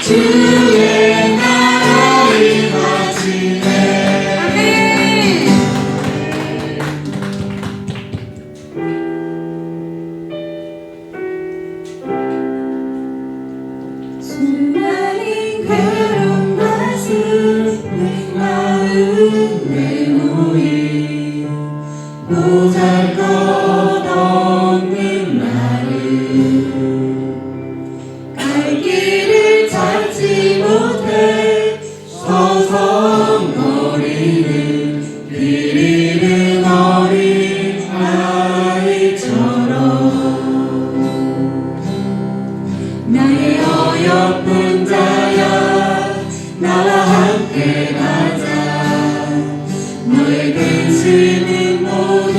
주의 나라 임하시네. 아멘. 수많은 괴로움과 슬픈 마음 내놓이 보잘것없는 나를 갈 길을 찾지 못해 서성거리는 길 잃은 어린 아이처럼 나의 어여쁜 자야 나와 함께 가자. 너의 근심은 모두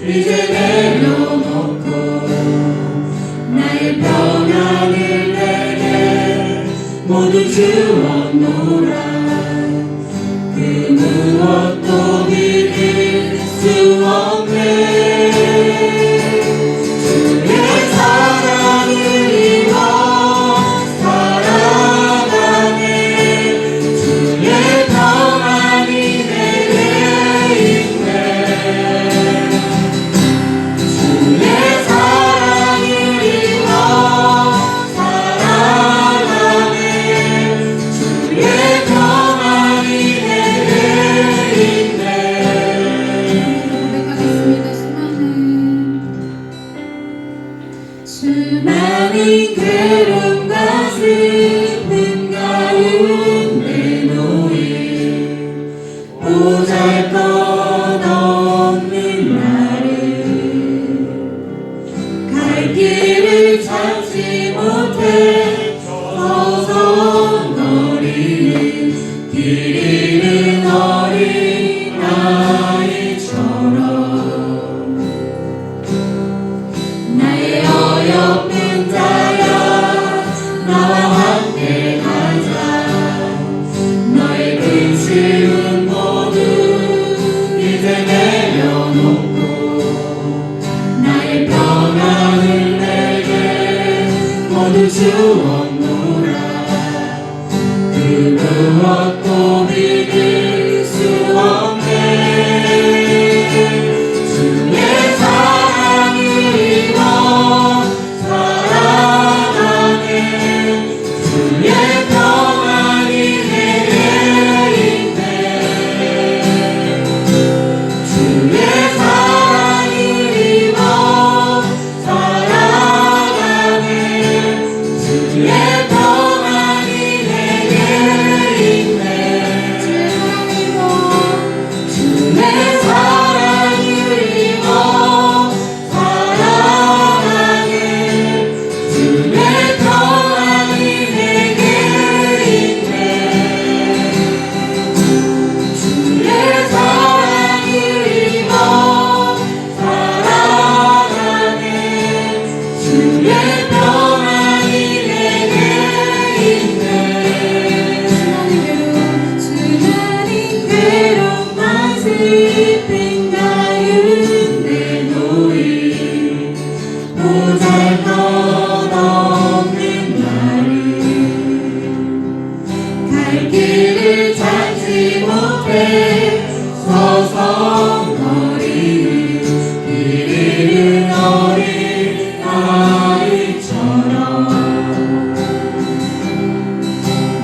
이제 내려놓고 나의 평안을 내게 모두 주었노라. 그 무엇도 비길 수 없네. 주의 사랑을 입어 살아가네. 주의 평안이 내게 있네. 주의 사랑을 입어 살아가네. 주의 평안이 내게 있네. 고백하겠습니다. 수많은 괴로움과 슬픔 가운데 놓인 보잘것없는 나를 갈 길을 찾지 못해 서성거리는 길 잃은 어린 아이처럼 나의 어여쁜 자야 나와 함께 가자. 너의 근심은 모두 이제 내려놓고 나의 평안을 내게 모두 주었노라. 그 무엇도 비길 수 없네. 주의 사랑을 입어 살아가네. 주의 평안이 내게 있네. 주의 사랑을 입어 살아가네. 주의 평안이 내게 있네. 주의 사랑을 입어 살아가네. 주의 평안이 내게 있네. 주의 사랑을 입어 살아가네. 주의 평안이 내게 있네. 수많은 괴로움과 슬픔 가운데 놓인 보잘것없는 나를 갈 길을 찾지 못해 서성거리는 길 잃은 어린 아이처럼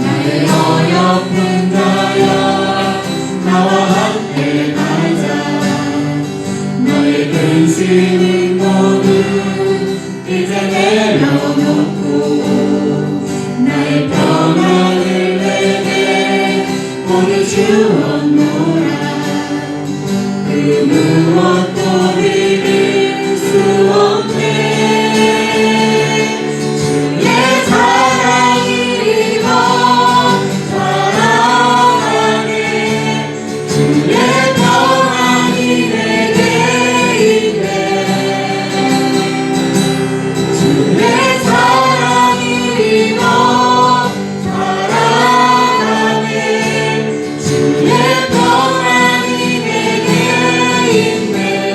나의 어여쁜 자야 나와 함께 가자. 너의 근심은 모두 이제 내려놓고 나의 평안을 내게 모두 주었노라. 그 무엇도 비길 수 없네. 주의 사랑을 입어 살아가네. 주의 평안이 내게 있네. 주의 사랑을 입어 살아가네. 주의 평안이 내게 있네.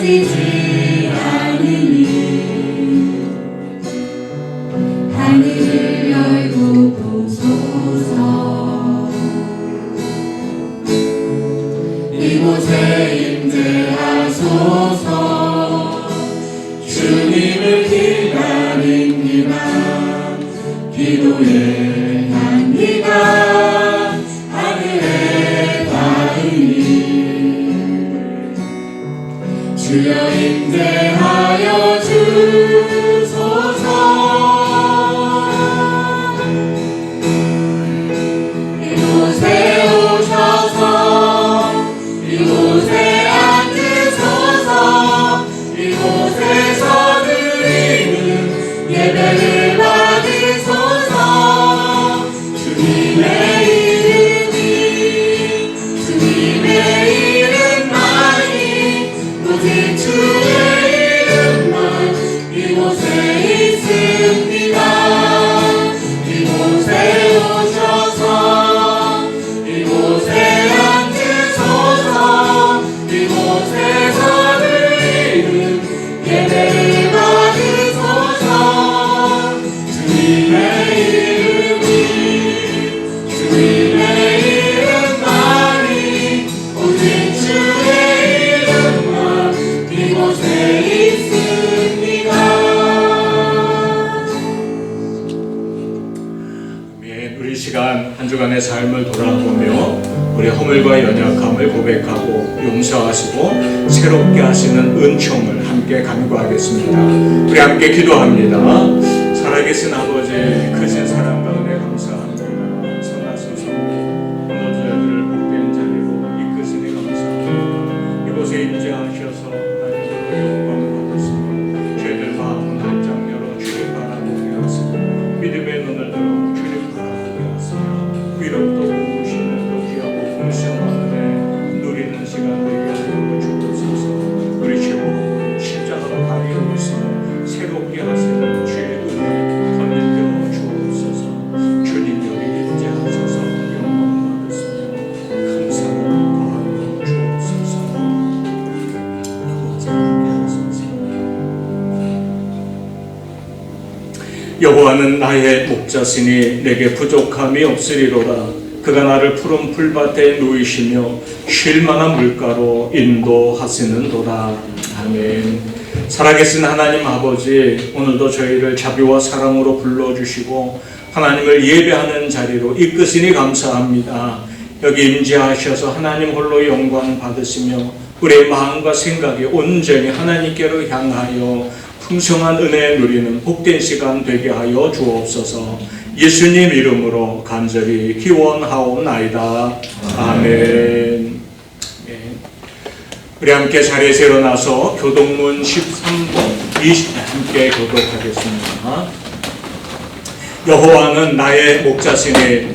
쓰지 않으니 하늘을 열고 보소서. 이곳에 임재하소서. 주님을 기다립니다. 기도의 향기가 하늘에 닿으니 주여 임재하여 주소서. 이곳에 오셔서 이곳에 앉으소서. 이곳에서 드리는 예배를 받으소서. 주님의 이름만이 오직 주의 이름만 이곳에 있습니다. 이곳에 오셔서 이곳에 앉으소서. 이곳에서 드리는 예배를 받으소서. 주님의 이름만이 오직 주의 이름만 이곳에 있습니다. 우리 시간 한 주간의 삶을 돌아보며 우리 허물과 연약함을 고백하고 용서하시고 새롭게 하시는 은총을 함께 간구하겠습니다. 우리 함께 기도합니다. 살아계신 아버지, 크신 사랑과 은혜 감사합니다. 선하소서. 오늘 저희들을 복된 자리로 이끄시니 감사합니다. 이곳에 임재하셔서 하나님으로 영광 받으시고 저희들 마음 한장 열어 주를 바라보게 하시고 믿음의 눈을 들어 주를 바라보게 하시며 위로도 오시는 그 귀하고 풍성한 은혜 누리는 시간 되게 하여 주옵소서. 우리 주 십자가로 발휘해 오시며 새롭게 하시는 주의 은혜 건립되어 주옵소서. 주님 여기 임재하셔서 영광 받으시며 감사를 더하여 주옵소서. 여호와는 나의 목자시니 내게 부족함이 없으리로다. 그가 나를 푸른 풀밭에 누이시며 쉴 만한 물가로 인도하시는도다. 아멘. 살아계신 하나님 아버지, 오늘도 저희를 자비와 사랑으로 불러주시고 하나님을 예배하는 자리로 이끄시니 감사합니다. 여기 임재하셔서 하나님 홀로 영광 받으시며 우리의 마음과 생각이 온전히 하나님께로 향하여 풍성한 은혜 누리는 복된 시간 되게 하여 주옵소서. 예수님 이름으로 간절히 기원하옵나이다. 아멘. 우리 함께 자리에서 일어나서 교동문 13번 20 함께 교독하겠습니다. 여호와는 나의 목자시니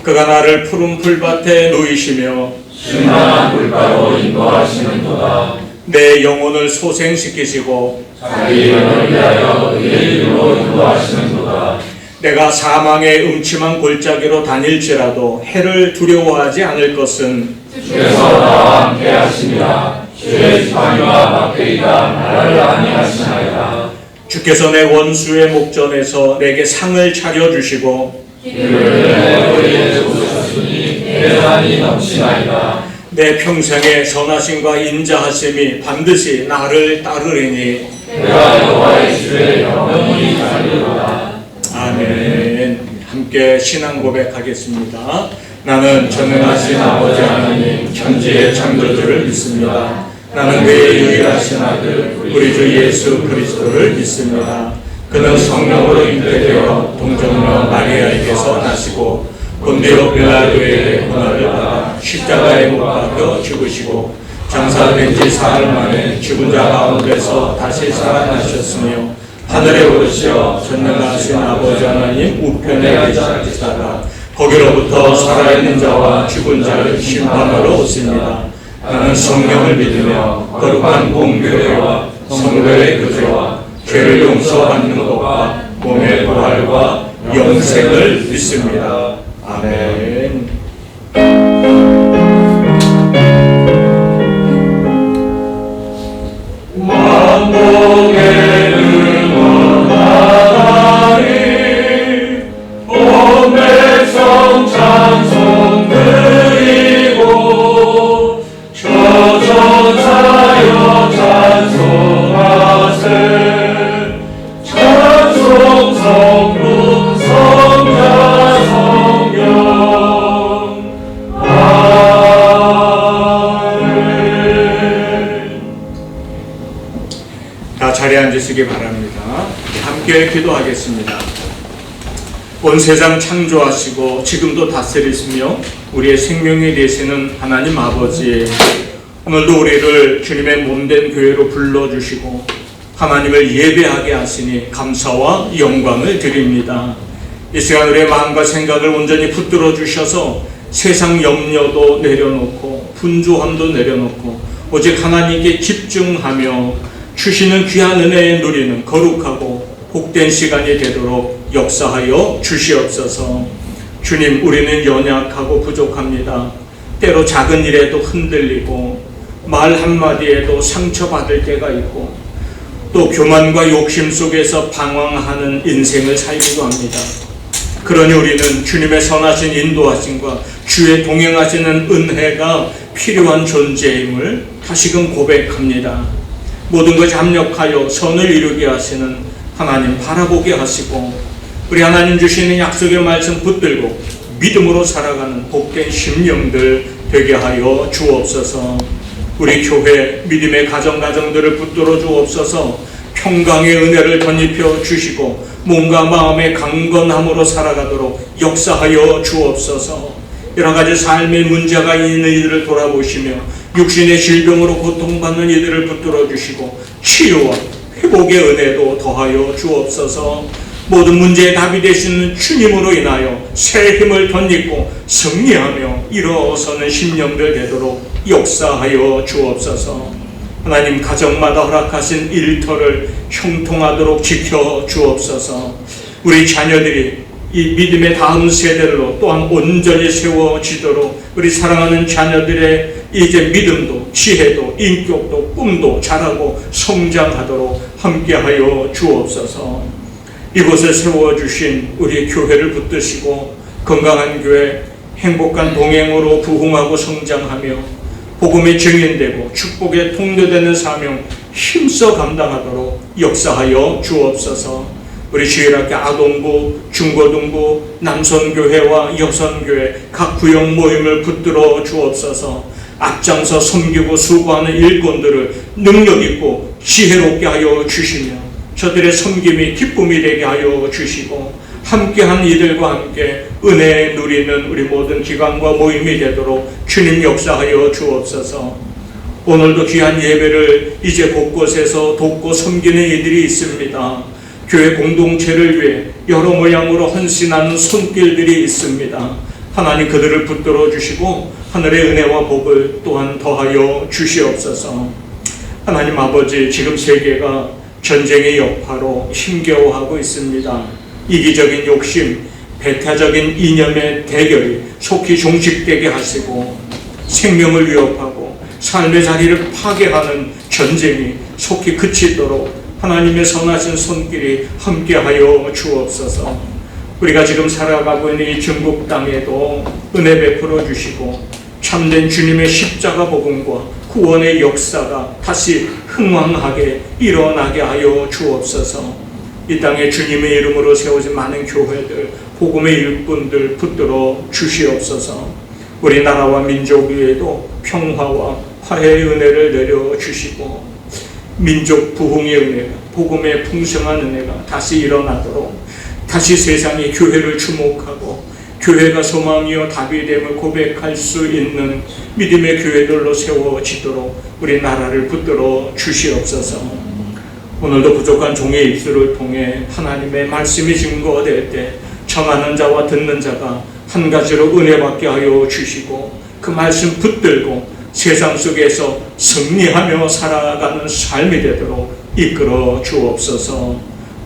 그가 나를 푸른 풀밭에 누이시며 신나는 물가로 인도하시는도다. 내 영혼을 소생시키시고 자기 이름을 위하여 의의 길로 인도하시는도다. 내가 사망의 음침한 골짜기로 다닐지라도 해를 두려워하지 않을 것은 주께서 나와 함께 하시니라. 주의 지팡이와 막대기가 나를 안위하시나이다. 주께서 내 원수의 목전에서 내게 상을 차려주시고 길을 내 머리에 쏟으셨으니 대단히 넘치나이다. 내 평생의 선하심과 인자하심이 반드시 나를 따르리니 내가 여호와의 주의 영원히 살리로다. 아멘. 함께 신앙 고백하겠습니다. 나는 전능하신 아버지 하나님 천지의 창조주를 믿습니다. 나는 그의 유일하신 아들 우리 주 예수 그리스도를 믿습니다. 그는 성령으로 잉태되어 동정녀 마리아에게서 나시고 본디오 빌라도에게 고난을 받아 십자가에 못 박혀 죽으시고 장사된 지 사흘 만에 죽은 자 가운데서 다시 살아나셨으며 하늘에 오르시어 전능하신 아버지 하나님 우편에 앉으시다가 거기로부터 살아있는 자와 죽은 자를 심판하러 오십니다. 나는 성령을 믿으며 거룩한 공교회와 성도의 교제와 죄를 용서받는 것과 몸의 부활과 영생을 믿습니다. 아멘. 자리에 앉으시기 바랍니다. 함께 기도하겠습니다. 온 세상 창조하시고 지금도 다스리시며 우리의 생명이 되시는 하나님 아버지, 오늘도 우리를 주님의 몸된 교회로 불러주시고 하나님을 예배하게 하시니 감사와 영광을 드립니다. 이 시간 우리의 마음과 생각을 온전히 붙들어 주셔서 세상 염려도 내려놓고 분주함도 내려놓고 오직 하나님께 집중하며 주시는 귀한 은혜에 누리는 거룩하고 복된 시간이 되도록 역사하여 주시옵소서. 주님, 우리는 연약하고 부족합니다. 때로 작은 일에도 흔들리고 말 한마디에도 상처받을 때가 있고 또 교만과 욕심 속에서 방황하는 인생을 살기도 합니다. 그러니 우리는 주님의 선하신 인도하심과 주의 동행하시는 은혜가 필요한 존재임을 다시금 고백합니다. 모든 것이 합력하여 선을 이루게 하시는 하나님 바라보게 하시고 우리 하나님 주시는 약속의 말씀 붙들고 믿음으로 살아가는 복된 심령들 되게 하여 주옵소서. 우리 교회 믿음의 가정들을 붙들어 주옵소서. 평강의 은혜를 덧입혀 주시고 몸과 마음의 강건함으로 살아가도록 역사하여 주옵소서. 여러 가지 삶의 문제가 있는 이들을 돌아보시며 육신의 질병으로 고통받는 이들을 붙들어 주시고 치유와 회복의 은혜도 더하여 주옵소서. 모든 문제의 답이 되시는 주님으로 인하여 새 힘을 덧입고 승리하며 일어서는 심령들 되도록 역사하여 주옵소서. 하나님, 가정마다 허락하신 일터를 형통하도록 지켜 주옵소서. 우리 자녀들이 이 믿음의 다음 세대로 또한 온전히 세워지도록 우리 사랑하는 자녀들의 이제 믿음도 지혜도 인격도 꿈도 자라고 성장하도록 함께하여 주옵소서. 이곳에 세워주신 우리 교회를 붙드시고 건강한 교회, 행복한 동행으로 부흥하고 성장하며 복음의 증인되고 축복의 통로되는 사명 힘써 감당하도록 역사하여 주옵소서. 우리 주일학교 아동부, 중고등부, 남선교회와 여선교회 각 구역 모임을 붙들어 주옵소서. 앞장서 섬기고 수고하는 일꾼들을 능력있고 지혜롭게 하여 주시며 저들의 섬김이 기쁨이 되게 하여 주시고 함께한 이들과 함께 은혜 누리는 우리 모든 기관과 모임이 되도록 주님 역사하여 주옵소서. 오늘도 귀한 예배를 이제 곳곳에서 돕고 섬기는 이들이 있습니다. 교회 공동체를 위해 여러 모양으로 헌신하는 손길들이 있습니다. 하나님, 그들을 붙들어 주시고 하늘의 은혜와 복을 또한 더하여 주시옵소서. 하나님 아버지, 지금 세계가 전쟁의 여파로 힘겨워하고 있습니다. 이기적인 욕심, 배타적인 이념의 대결이 속히 종식되게 하시고 생명을 위협하고 삶의 자리를 파괴하는 전쟁이 속히 그치도록 하나님의 선하신 손길이 함께하여 주옵소서. 우리가 지금 살아가고 있는 이 중국 땅에도 은혜 베풀어 주시고 참된 주님의 십자가 복음과 구원의 역사가 다시 흥왕하게 일어나게 하여 주옵소서. 이 땅에 주님의 이름으로 세워진 많은 교회들, 복음의 일꾼들 붙들어 주시옵소서. 우리나라와 민족 위에도 평화와 화해의 은혜를 내려주시고 민족 부흥의 은혜가, 복음의 풍성한 은혜가 다시 일어나도록 다시 세상이 교회를 주목하고 교회가 소망이요 답이 됨을 고백할 수 있는 믿음의 교회들로 세워지도록 우리나라를 붙들어 주시옵소서. 오늘도 부족한 종의 입술을 통해 하나님의 말씀이 증거될 때 청하는 자와 듣는 자가 한 가지로 은혜받게 하여 주시고 그 말씀 붙들고 세상 속에서 승리하며 살아가는 삶이 되도록 이끌어 주옵소서.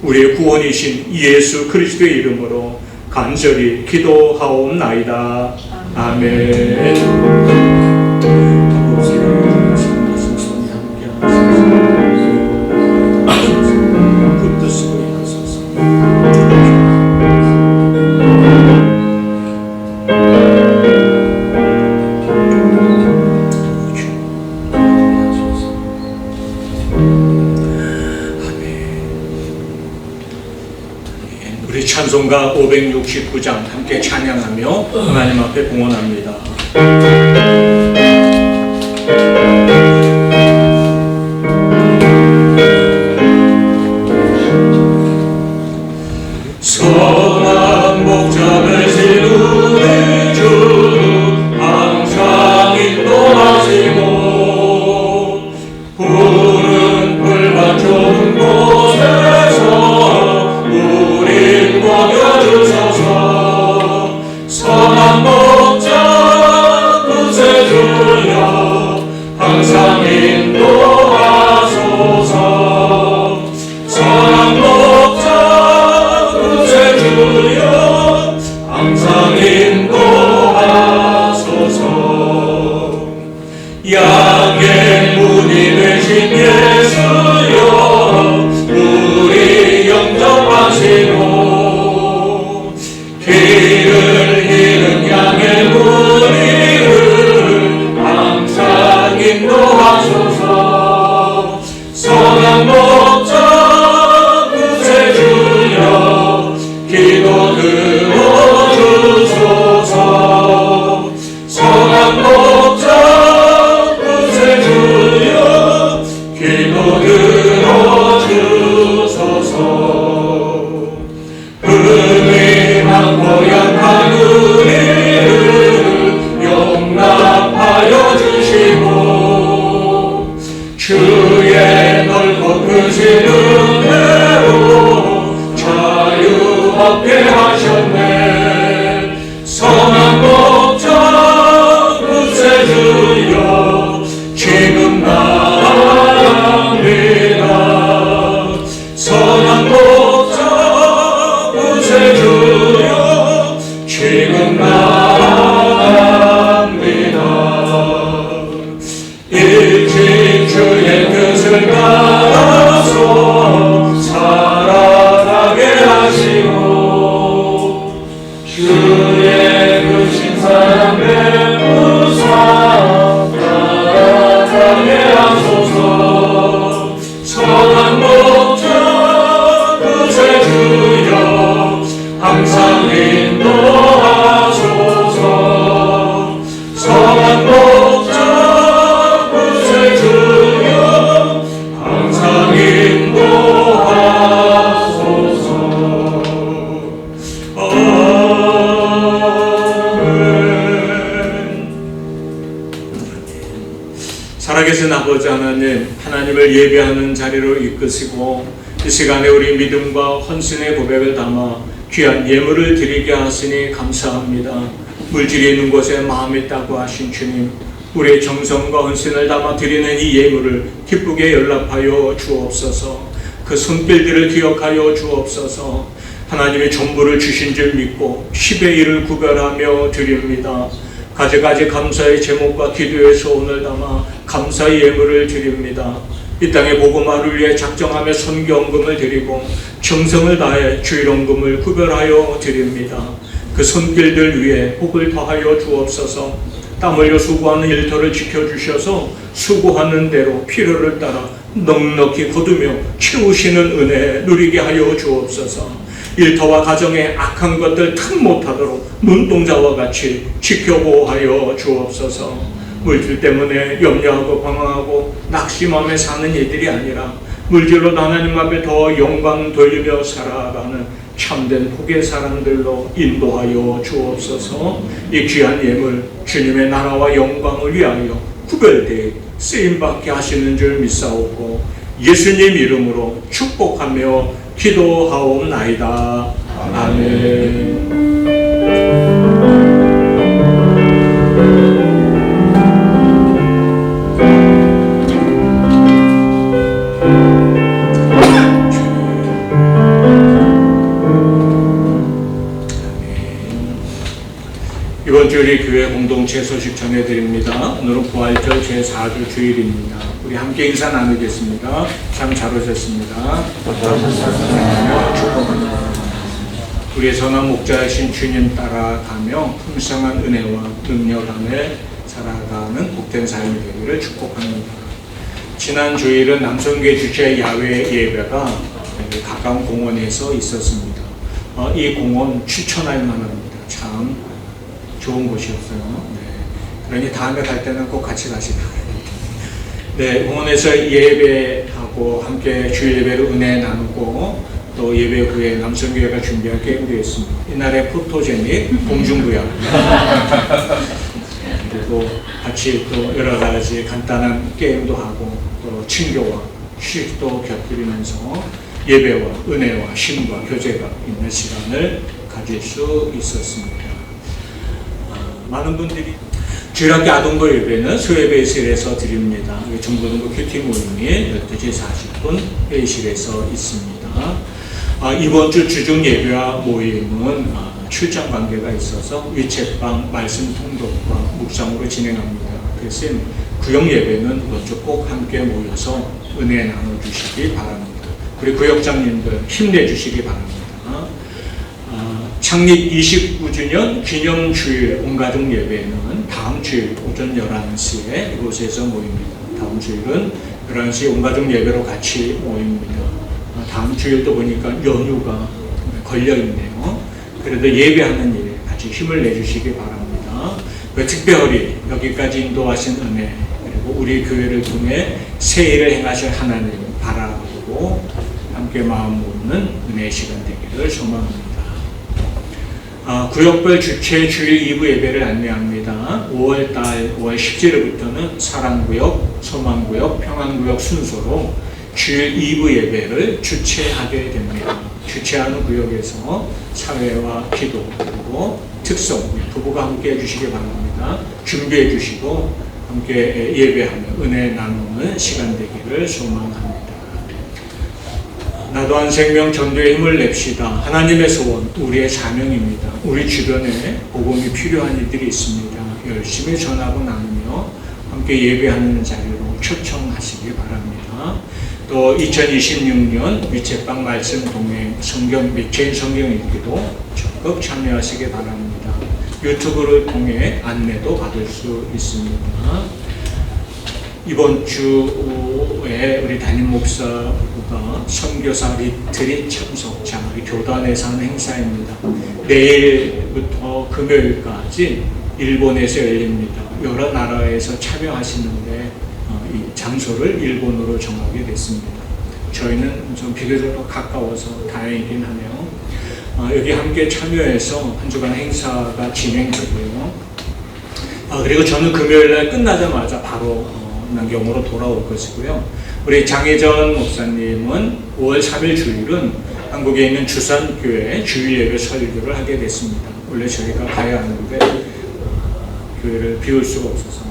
우리의 구원이신 예수 그리스도의 이름으로 간절히 기도하옵나이다. 아멘. 우리 찬송가 569장 함께 찬양하며 하나님 앞에 봉헌합니다. 양의 문이 되신 예수여 우리 영접하시고 길을 잃은 양의 무리를 항상 인도하소서. 선한 목자 구세주여 기도 들어주소서. 선한 목자 구세주여 기도 들어주소서. 은혜한 고약한 우리를 용납하여 주시고 주의 넓고 크신 은혜로 자유 얻게 하셨네. 선한 목자 구세주여 지금 나갑니다. 선한 목자 구세주여 지금 나갑니다. 일찍 주의 뜻을 따라서 살아가게 하시고 주의 크신 사랑 베푸사 따라가게 하소서. 선한 목자 구세주여 항상 인도하소서. 선한 목자 구세주여 항상 인도하소서. 아멘. 살아계신 아버지 하나님, 하나님을 예배하는 자리로 이끄시고 이 시간에 우리 믿음과 헌신의 고백을 담아 귀한 예물을 드리게 하시니 감사합니다. 물질이 있는 곳에 마음이 있다고 하신 주님, 우리의 정성과 헌신을 담아 드리는 이 예물을 기쁘게 연락하여 주옵소서. 그 손길들을 기억하여 주옵소서. 하나님이 전부를 주신 줄 믿고 10의 1을 구별하며 드립니다. 가지가지 감사의 제목과 기도의 소원을 담아 감사의 예물을 드립니다. 이 땅의 복음화를 위해 작정하며 선교헌금을 드리고 정성을 다해 주일헌금을 구별하여 드립니다. 그 손길들 위에 복을 더하여 주옵소서. 땀 흘려 수고하는 일터를 지켜주셔서 수고하는 대로 필요를 따라 넉넉히 거두며 채우시는 은혜 누리게 하여 주옵소서. 일터와 가정에 악한 것들 틈 못하도록 눈동자와 같이 지켜보하여 주옵소서. 물질 때문에 염려하고 방황하고 낙심하며 사는 이들이 아니라 물질로 하나님 앞에 더 영광 돌리며 살아가는 참된 복의 사람들로 인도하여 주옵소서. 이 귀한 예물 주님의 나라와 영광을 위하여 구별되어 쓰임받게 하시는 줄 믿사오고 예수님 이름으로 축복하며 기도하옵나이다. 아멘. 이번 주 우리 교회 공동체 소식 전해드립니다. 오늘은 부활절 제4주 주일입니다. 우리 함께 인사 나누겠습니다. 참 잘 오셨습니다. 우리의 선한 목자이신 주님 따라가며 풍성한 은혜와 능력 안에 살아가는 복된 삶이 되기를 축복합니다. 지난 주일은 남성교회 주최 야외 예배가 가까운 공원에서 있었습니다. 이 공원 추천할 만합니다. 참 좋은 곳이었어요. 네. 그러니 다음에 갈 때는 꼭 같이 가시기 바랍니다. 네, 공원에서 예배하고 함께 주일 예배로 은혜 나누고 또 예배 후에 남성교회가 준비한 게임도 있습니다. 이날의 포토제닉 봉중부야. 그리고 같이 또 여러 가지 간단한 게임도 하고 또 친교와 휴식도 곁들이면서 예배와 은혜와 힘과 교제가 있는 시간을 가질 수 있었습니다. 많은 분들이 주일학교 아동부 예배는 소예배실에서 드립니다. 정보등부 큐티 모임이 12시 40분 회의실에서 있습니다. 이번 주 주중 예배와 모임은 출장 관계가 있어서 위챗방 말씀 통독과 묵상으로 진행합니다. 대신 구역 예배는 먼저 꼭 함께 모여서 은혜 나눠주시기 바랍니다. 우리 구역장님들 힘내주시기 바랍니다. 창립 29주년 기념주일 온가족 예배는 다음 주일 오전 11시에 이곳에서 모입니다. 다음 주일은 11시 온가족 예배로 같이 모입니다. 다음 주일도 보니까 연휴가 걸려있네요. 그래도 예배하는 일에 같이 힘을 내주시기 바랍니다. 특별히 여기까지 인도하신 은혜, 그리고 우리 교회를 통해 새 일을 행하실 하나님 바라보고 함께 마음 모으는 은혜의 시간 되기를 소망합니다. 구역별 주최 주일 2부 예배를 안내합니다. 5월달 5월 10일부터는 사랑구역, 소망구역, 평안구역 순서로 주일 2부 예배를 주최하게 됩니다. 주최하는 구역에서 사회와 기도 그리고 특성 부부가 함께 해주시기 바랍니다. 준비해 주시고 함께 예배하며 은혜 나누는 시간 되기를 소망합니다. 나도 한 생명 전도에 힘을 냅시다. 하나님의 소원, 우리의 사명입니다. 우리 주변에 복음이 필요한 이들이 있습니다. 열심히 전하고 나누며 함께 예배하는 자리로 초청하시기 바랍니다. 또 2026년 위챗방 말씀 동행 성경 믹체인 성경 읽기도 적극 참여하시기 바랍니다. 유튜브를 통해 안내도 받을 수 있습니다. 이번 주에 우리 담임 목사가 선교사 리트릿 참석자 교단에서 하는 행사입니다. 내일부터 금요일까지 일본에서 열립니다. 여러 나라에서 참여하시는데 이 장소를 일본으로 정하게 됐습니다. 저희는 좀 비교적 가까워서 다행이긴 하네요. 여기 함께 참여해서 한 주간 행사가 진행되고요. 그리고 저는 금요일날 끝나자마자 바로 남경으로 돌아올 것이고요. 우리 장혜전 목사님은 5월 3일 주일은 한국에 있는 주산교회 주일예배 설교를 하게 됐습니다. 원래 저희가 가야 하는데 교회를 비울 수가 없어서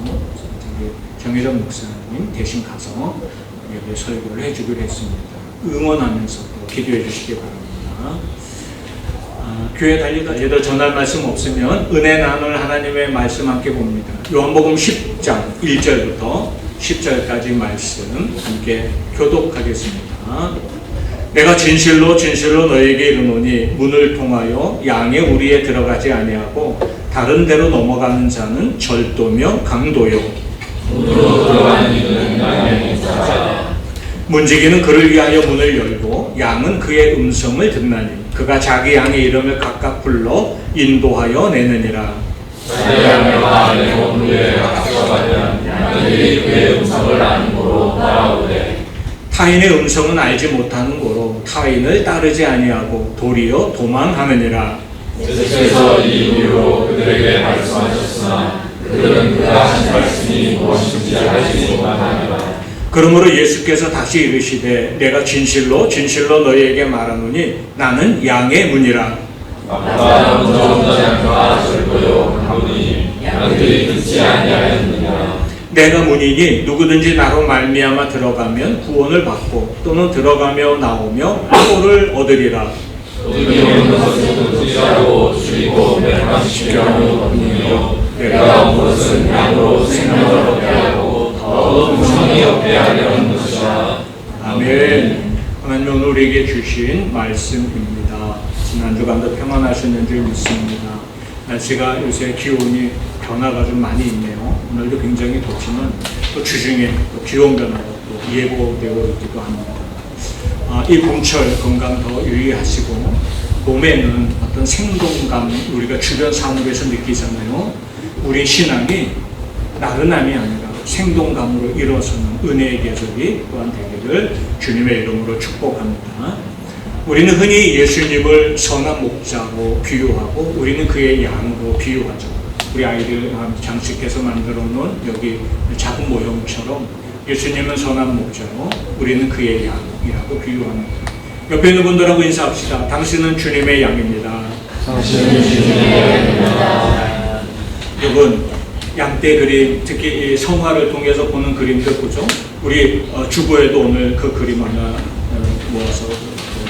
장혜전 목사님 대신 가서 예배 설교를 해주기로 했습니다. 응원하면서 또 기도해 주시기 바랍니다. 교회 달리다 전할 말씀 없으면 은혜 나눌 하나님의 말씀 함께 봅니다. 요한복음 10장 1절부터 10절까지 말씀 함께 교독하겠습니다. 내가 진실로 진실로 너에게 이르노니 문을 통하여 양의 우리에 들어가지 아니하고 다른 데로 넘어가는 자는 절도며 강도요 문으로 들어가는 이는 양의 목자라. 문지기는 그를 위하여 문을 열고 양은 그의 음성을 듣나니 그가 자기 양의 이름을 각각 불러 인도하여 내느니라. 자기 양을 마음에 문에 앞서가면 양들이 그의 음성을 아는 고로 따라오되 타인의 음성은 알지 못하는 고로 타인을 따르지 아니하고 도리어 도망하느니라. 주께서 이 이유로 그들에게 말씀하셨으나 그들은 그가 하신 말씀이 무엇인지 알지 못하니라. 그러므로 예수께서 다시 이르시되 내가 진실로 진실로 너희에게 말하노니 나는 양의 문이라. 아까 먼저 온 자가 절도요 하오니 양들이 듣지 아니하였느냐. 내가 문이니 누구든지 나로 말미암아 들어가면 구원을 받고 또는 들어가며 나오며 꼴을 얻으리라. 의미 없는 것을 도지하고 줄이고 멸망시키려 하는 것이며 내가 온 것은 양으로 생명을 얻게 하고 더 풍성히 얻게 하려는 것이라. 아멘. 하나님 오늘 우리에게 주신 말씀입니다. 지난 주간도 평안하셨는 줄 믿습니다. 날씨가 요새 기온이 변화가 좀 많이 있네요. 오늘도 굉장히 덥지만 또 주중에 또 기온 변화가 또 예고되어 있기도 합니다. 이 봄철 건강 더 유의하시고 봄에는 어떤 생동감 우리가 주변 사물에서 느끼잖아요. 우리 신앙이 나른함이 아니라 생동감으로 일어서는 은혜의 계절이 또한 되기를 주님의 이름으로 축복합니다. 우리는 흔히 예수님을 선한 목자로 비유하고 우리는 그의 양으로 비유하죠. 우리 아이들 장식해서 만들어 놓은 여기 작은 모형처럼 예수님은 선한 목자로 우리는 그의 양이라고 비유합니다. 옆에 있는 분들하고 인사합시다. 당신은 주님의 양입니다. 당신은 주님의 양입니다. 여러분 양떼 그림, 특히 이 성화를 통해서 보는 그림들 보죠. 우리 주보에도 오늘 그 그림 하나 모아서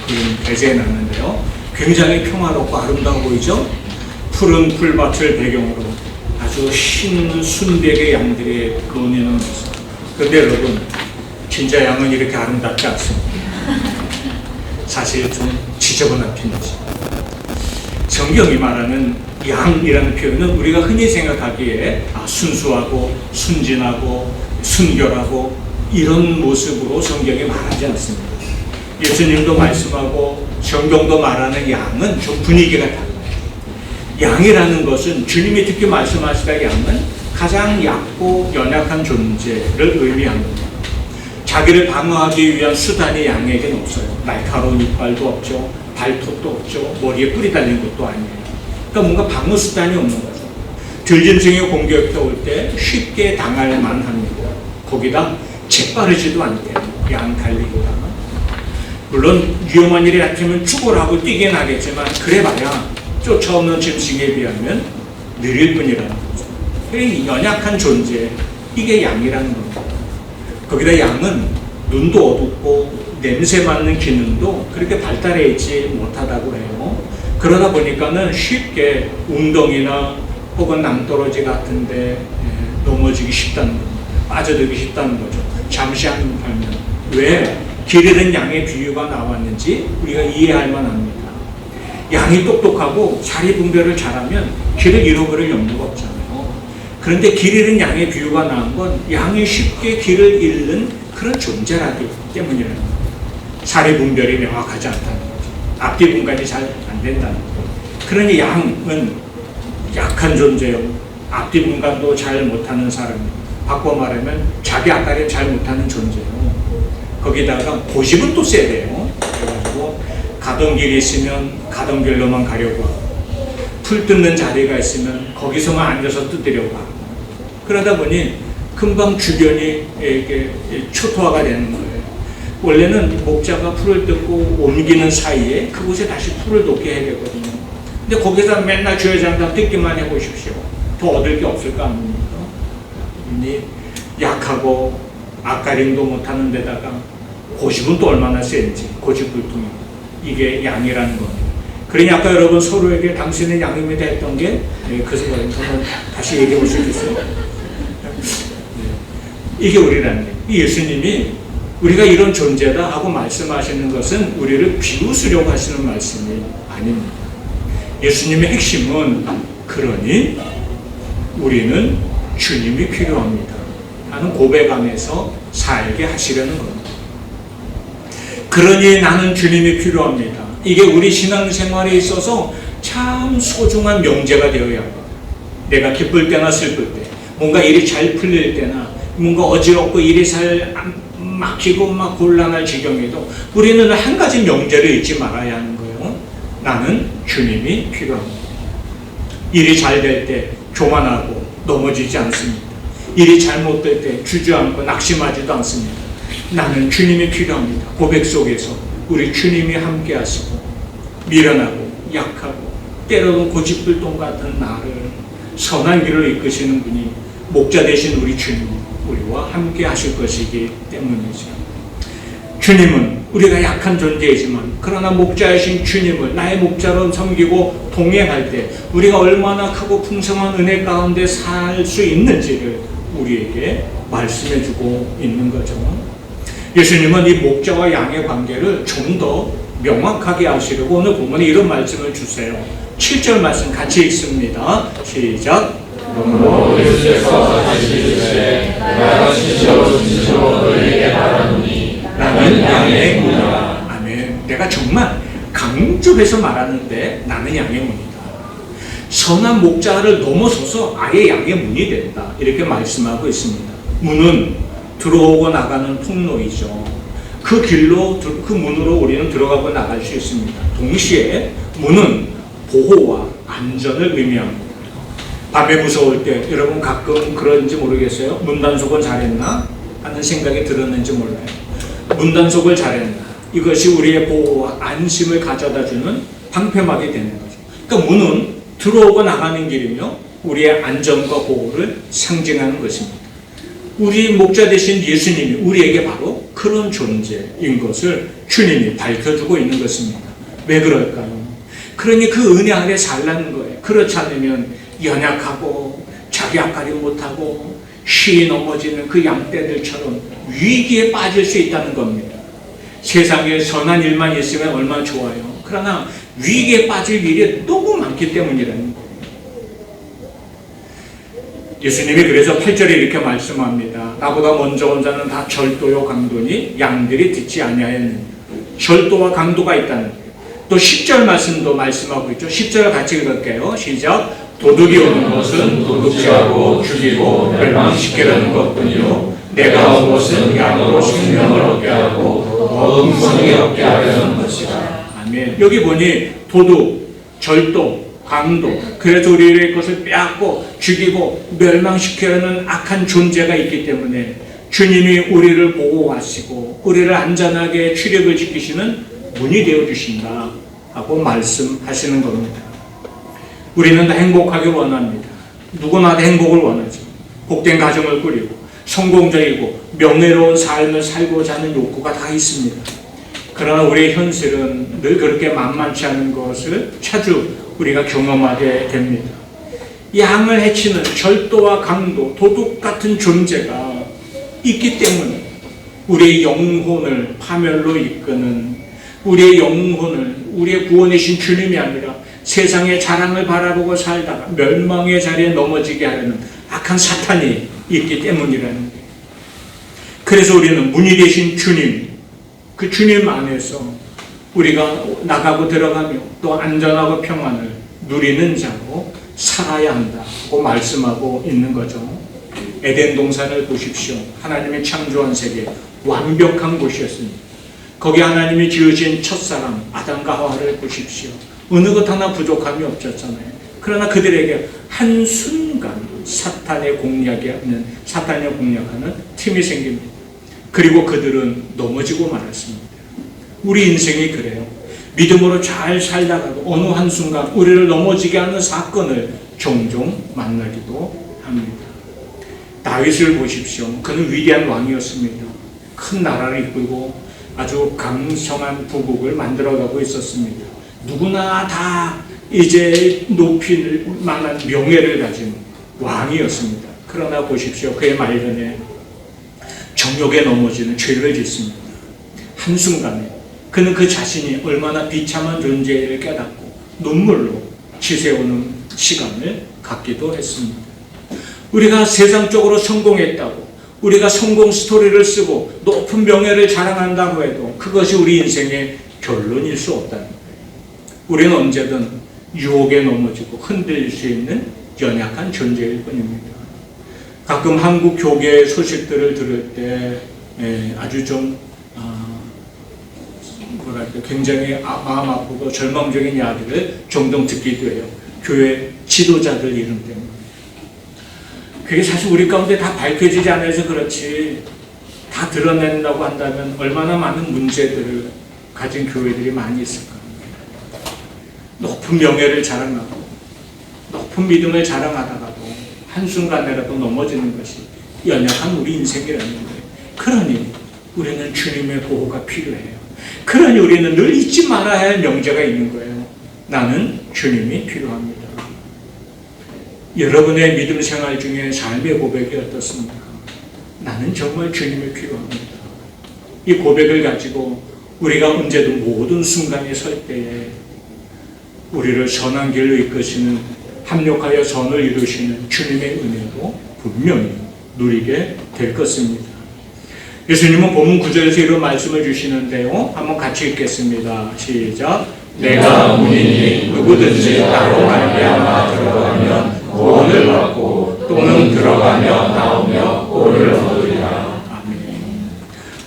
그림 배제해 놨는데요. 굉장히 평화롭고 아름다워 보이죠? 푸른 풀밭을 배경으로 아주 아주 흰 순백의 양들이 논이는 모습. 그런데 여러분, 진짜 양은 이렇게 아름답지 않습니다. 사실 좀 지저분한 편이죠. 성경이 말하는 양이라는 표현은 우리가 흔히 생각하기에 순수하고 순진하고 순결하고 이런 모습으로 성경이 말하지 않습니다. 예수님도 말씀하고 성경도 말하는 양은 좀 분위기가 달라요. 양이라는 것은 주님이 특히 말씀하시다 양은 가장 얕고 연약한 존재를 의미합니다. 자기를 방어하기 위한 수단이 양에게는 없어요. 날카로운 이빨도 없죠. 발톱도 없죠. 머리에 뿔이 달린 것도 아니에요. 그러니까 뭔가 방어 수단이 없는 거죠. 들짐승의 공격해 올 때 쉽게 당할 만합니다. 거기다 재빠르지도 않대요. 양 달리기보다는. 물론 위험한 일이 닥치면 죽어라고 뛰긴 하겠지만 그래봐야 쫓아오는 짐승에 비하면 느릴 뿐이라는 거죠. 이 연약한 존재, 이게 양이라는 겁니다. 거기다 양은 눈도 어둡고 냄새 맡는 기능도 그렇게 발달해 있지 못하다고 해요. 그러다 보니까는 쉽게 웅덩이나 혹은 낭떠러지 같은데 넘어지기 쉽다는 겁니다. 빠져들기 쉽다는 거죠. 잠시 하면 왜 길 잃은 양의 비유가 나왔는지 우리가 이해할 만합니다. 양이 똑똑하고 자리분별을 잘하면 길을 잃어버릴 염려가 없잖아요. 그런데 길 잃은 양의 비유가 나온 건 양이 쉽게 길을 잃는 그런 존재라기 때문이라는 거예요. 자리분별이 명확하지 않다는 거죠. 앞뒤 분간이 잘 안 된다는 거죠. 그러니 양은 약한 존재요. 앞뒤 분간도 잘 못하는 사람이에요. 바꿔 말하면 자기 앞가림 잘 못하는 존재예요. 거기다가 고집은 또 세대요. 그래가지고 가던 길이 있으면 가던 길로만 가려고 하고 풀 뜯는 자리가 있으면 거기서만 앉아서 뜯으려고 하고 그러다 보니 금방 주변이 이렇게 초토화가 되는 거예요. 원래는 목자가 풀을 뜯고 옮기는 사이에 그곳에 다시 풀을 돋게 해야 되거든요. 근데 거기서 맨날 주야장당 뜯기만 해보십시오. 더 얻을 게 없을까 합니까? 약하고 앞가림도 못하는 데다가 고집은 또 얼마나 센지 고집불통이 이게 양이라는 겁니다. 그러니 아까 여러분 서로에게 당신은 양입니다 했던 게 그 생각에 한번 다시 얘기해 볼 수 있겠어요? 이게 우리라는 거예요. 예수님이 우리가 이런 존재다 하고 말씀하시는 것은 우리를 비웃으려고 하시는 말씀이 아닙니다. 예수님의 핵심은 그러니 우리는 주님이 필요합니다 하는 고백 안에서 살게 하시려는 겁니다. 그러니 나는 주님이 필요합니다. 이게 우리 신앙생활에 있어서 참 소중한 명제가 되어야 합니다. 내가 기쁠 때나 슬플 때, 뭔가 일이 잘 풀릴 때나 뭔가 어지럽고 일이 잘 막히고 막 곤란할 지경에도 우리는 한 가지 명제를 잊지 말아야 하는 거예요. 나는 주님이 필요합니다. 일이 잘 될 때 교만하고 넘어지지 않습니다. 일이 잘못될 때 주저앉고 낙심하지도 않습니다. 나는 주님이 필요합니다. 고백 속에서 우리 주님이 함께 하시고 미련하고 약하고 때로는 고집불통 같은 나를 선한 길을 이끄시는 분이 목자 되신 우리 주님이 우리와 함께 하실 것이기 때문이죠. 주님은 우리가 약한 존재이지만 그러나 목자이신 주님을 나의 목자로 섬기고 동행할 때 우리가 얼마나 크고 풍성한 은혜 가운데 살 수 있는지를 우리에게 말씀해주고 있는 거죠. 예수님은 이 목자와 양의 관계를 좀 더 명확하게 하시려고 오늘 본문에 이런 말씀을 주세요. 7절 말씀 같이 읽습니다. 시작. 예수께서 다시 이르시되 내가 진실로 너희에게 말하노니 나는 양의 문이라. 아멘. 내가 정말 강조해서 말하는데 나는 양의 문이다. 선한 목자를 넘어서서 아예 양의 문이 된다. 이렇게 말씀하고 있습니다. 문은 들어오고 나가는 통로이죠. 그 길로, 그 문으로 우리는 들어가고 나갈 수 있습니다. 동시에 문은 보호와 안전을 의미합니다. 밤에 무서울 때 여러분 가끔 그런지 모르겠어요. 문단속은 잘했나? 하는 생각이 들었는지 몰라요. 문단속을 잘했나? 이것이 우리의 보호와 안심을 가져다주는 방패막이 되는 거죠. 그러니까 문은 들어오고 나가는 길이며 우리의 안전과 보호를 상징하는 것입니다. 우리 목자 되신 예수님이 우리에게 바로 그런 존재인 것을 주님이 밝혀주고 있는 것입니다. 왜 그럴까요? 그러니 그 은혜 안에 살라는 거예요. 그렇지 않으면 연약하고 자기 앞가림 못하고 쉬이 넘어지는 그 양떼들처럼 위기에 빠질 수 있다는 겁니다. 세상에 선한 일만 있으면 얼마나 좋아요. 그러나 위기에 빠질 일이 너무 많기 때문이라는 거예요. 예수님이 그래서 8절에 이렇게 말씀합니다. 나보다 먼저 온 자는 다 절도요 강도니 양들이 듣지 아니하였느니라. 절도와 강도가 있다는 거예요. 또 10절 말씀도 말씀하고 있죠. 10절 같이 읽을게요. 시작. 도둑이 오는 것은 도둑질하고 죽이고 멸망시키려는 것뿐이요 내가 온 것은 양으로 생명을 얻게 하고 더 풍성히 얻게 하려는 것이다. 아멘. 여기 보니 도둑, 절도, 강도, 그래서 우리의 것을 빼앗고 죽이고 멸망시키려는 악한 존재가 있기 때문에 주님이 우리를 보호하시고 우리를 안전하게 출입을 지키시는 문이 되어주신다 하고 말씀하시는 겁니다. 우리는 다 행복하길 원합니다. 누구나 다 행복을 원하죠. 복된 가정을 꾸리고 성공적이고 명예로운 삶을 살고자 하는 욕구가 다 있습니다. 그러나 우리의 현실은 늘 그렇게 만만치 않은 것을 자주 우리가 경험하게 됩니다. 양을 해치는 절도와 강도, 도둑 같은 존재가 있기 때문에 우리의 영혼을 파멸로 이끄는, 우리의 영혼을 우리의 구원이신 주님이 아니라 세상의 자랑을 바라보고 살다가 멸망의 자리에 넘어지게 하려는 악한 사탄이 있기 때문이라는 거예요. 그래서 우리는 문이 되신 주님, 그 주님 안에서 우리가 나가고 들어가며 또 안전하고 평안을 누리는 자로 살아야 한다고 말씀하고 있는 거죠. 에덴 동산을 보십시오. 하나님의 창조한 세계, 완벽한 곳이었습니다. 거기 하나님이 지으신 첫사람 아담과 하와를 보십시오. 어느 것 하나 부족함이 없었잖아요. 그러나 그들에게 한순간 사탄의 공략하는 틈이 생깁니다. 그리고 그들은 넘어지고 말았습니다. 우리 인생이 그래요. 믿음으로 잘 살다가도 어느 한순간 우리를 넘어지게 하는 사건을 종종 만나기도 합니다. 다윗을 보십시오. 그는 위대한 왕이었습니다. 큰 나라를 이끌고 아주 강성한 부국을 만들어가고 있었습니다. 누구나 다 이제 높일 만한 명예를 가진 왕이었습니다. 그러나 보십시오. 그의 말년에 정욕에 넘어지는 죄를 짓습니다. 한순간에 그는 그 자신이 얼마나 비참한 존재를 깨닫고 눈물로 치세우는 시간을 갖기도 했습니다. 우리가 세상적으로 성공했다고, 우리가 성공 스토리를 쓰고 높은 명예를 자랑한다고 해도 그것이 우리 인생의 결론일 수 없다는 거예요. 우리는 언제든 유혹에 넘어지고 흔들릴 수 있는 연약한 존재일 뿐입니다. 가끔 한국 교계의 소식들을 들을 때 아주 좀 굉장히 마음 아프고 절망적인 이야기를 종종 듣기도 해요. 교회 지도자들 이름 때문에. 그게 사실 우리 가운데 다 밝혀지지 않아서 그렇지, 다 드러낸다고 한다면 얼마나 많은 문제들을 가진 교회들이 많이 있을까. 높은 명예를 자랑하고 높은 믿음을 자랑하다가도 한순간에라도 넘어지는 것이 연약한 우리 인생이라는 거예요. 그러니 우리는 주님의 보호가 필요해요. 그러니 우리는 늘 잊지 말아야 할 명제가 있는 거예요. 나는 주님이 필요합니다. 여러분의 믿음 생활 중에 삶의 고백이 어떻습니까? 나는 정말 주님이 필요합니다. 이 고백을 가지고 우리가 언제든 모든 순간에 설 때에 우리를 선한 길로 이끄시는, 합력하여 선을 이루시는 주님의 은혜도 분명히 누리게 될 것입니다. 예수님은 본문 9절에서 이런 말씀을 주시는데요. 한번 같이 읽겠습니다. 시작. 내가 문이니 누구든지 나로 말미암아 들어가면 구원을 받고 또는 들어가며 나오며 꼴을 얻으리라. 아멘.